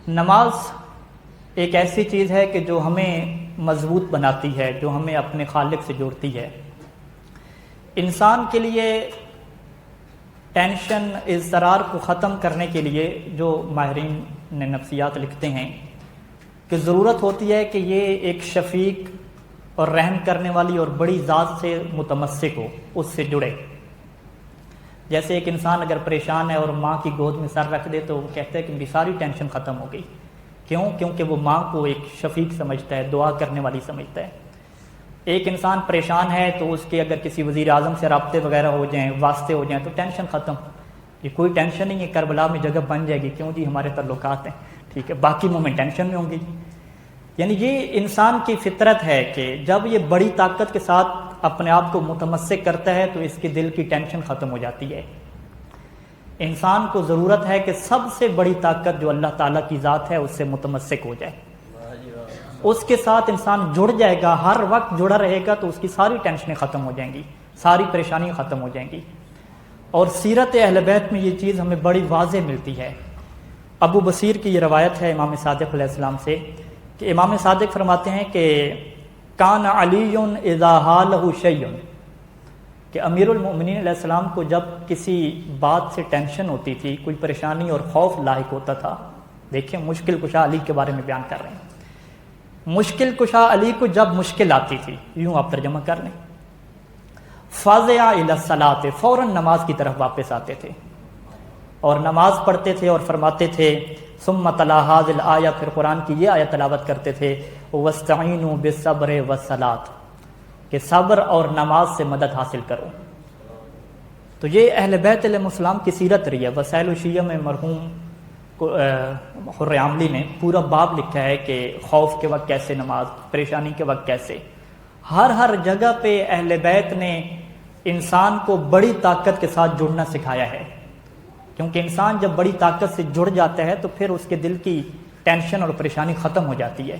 نماز ایک ایسی چیز ہے کہ جو ہمیں مضبوط بناتی ہے، جو ہمیں اپنے خالق سے جوڑتی ہے۔ انسان کے لیے ٹینشن، اضطرار کو ختم کرنے کے لیے جو ماہرین نے نفسیات لکھتے ہیں کہ ضرورت ہوتی ہے کہ یہ ایک شفیق اور رحم کرنے والی اور بڑی ذات سے متمسک ہو، اس سے جڑے۔ جیسے ایک انسان اگر پریشان ہے اور ماں کی گود میں سر رکھ دے تو وہ کہتا ہے کہ میری ساری ٹینشن ختم ہو گئی۔ کیوں؟ کیونکہ وہ ماں کو ایک شفیق سمجھتا ہے، دعا کرنے والی سمجھتا ہے۔ ایک انسان پریشان ہے تو اس کے اگر کسی وزیر اعظم سے رابطے وغیرہ ہو جائیں، واسطے ہو جائیں تو ٹینشن ختم۔ یہ کوئی ٹینشن نہیں ہے، کربلا میں جگہ بن جائے گی، کیوں جی ہمارے تعلقات ہیں، ٹھیک ہے، باقی مومنٹ ٹینشن میں ہوں گی۔ یعنی یہ انسان کی فطرت ہے کہ جب یہ بڑی طاقت کے ساتھ اپنے آپ کو متمسک کرتا ہے تو اس کے دل کی ٹینشن ختم ہو جاتی ہے۔ انسان کو ضرورت ہے کہ سب سے بڑی طاقت جو اللہ تعالیٰ کی ذات ہے اس سے متمسک ہو جائے، اس کے ساتھ انسان جڑ جائے گا، ہر وقت جڑا رہے گا تو اس کی ساری ٹینشنیں ختم ہو جائیں گی، ساری پریشانیاں ختم ہو جائیں گی۔ اور سیرت اہل بیت میں یہ چیز ہمیں بڑی واضح ملتی ہے۔ ابو بصیر کی یہ روایت ہے امام صادق علیہ السلام سے کہ امام صادق فرماتے ہیں کہ کان علی اذا حالہ شیء، کہ امیر المؤمنین علیہ السلام کو جب کسی بات سے ٹینشن ہوتی تھی، کوئی پریشانی اور خوف لاحق ہوتا تھا، دیکھیں مشکل کشا علی کے بارے میں بیان کر رہے ہیں، مشکل کشا علی کو جب مشکل آتی تھی، یوں آپ ترجمہ کر لیں، فزع الی الصلاۃ، فوراً نماز کی طرف واپس آتے تھے اور نماز پڑھتے تھے اور فرماتے تھے ثم تلا هذه الآیہ، پھر قرآن کی یہ آیت تلاوت کرتے تھے واستعینوا بالصبر والصلاۃ، کہ صبر اور نماز سے مدد حاصل کرو۔ تو یہ اہل بیت علیہ السلام کی سیرت رہی ہے۔ وسائل الشیعہ میں مرحوم حر عاملی نے پورا باب لکھا ہے کہ خوف کے وقت کیسے نماز، پریشانی کے وقت کیسے۔ ہر جگہ پہ اہل بیت نے انسان کو بڑی طاقت کے ساتھ جڑنا سکھایا ہے، کیونکہ انسان جب بڑی طاقت سے جڑ جاتا ہے تو پھر اس کے دل کی ٹینشن اور پریشانی ختم ہو جاتی ہے۔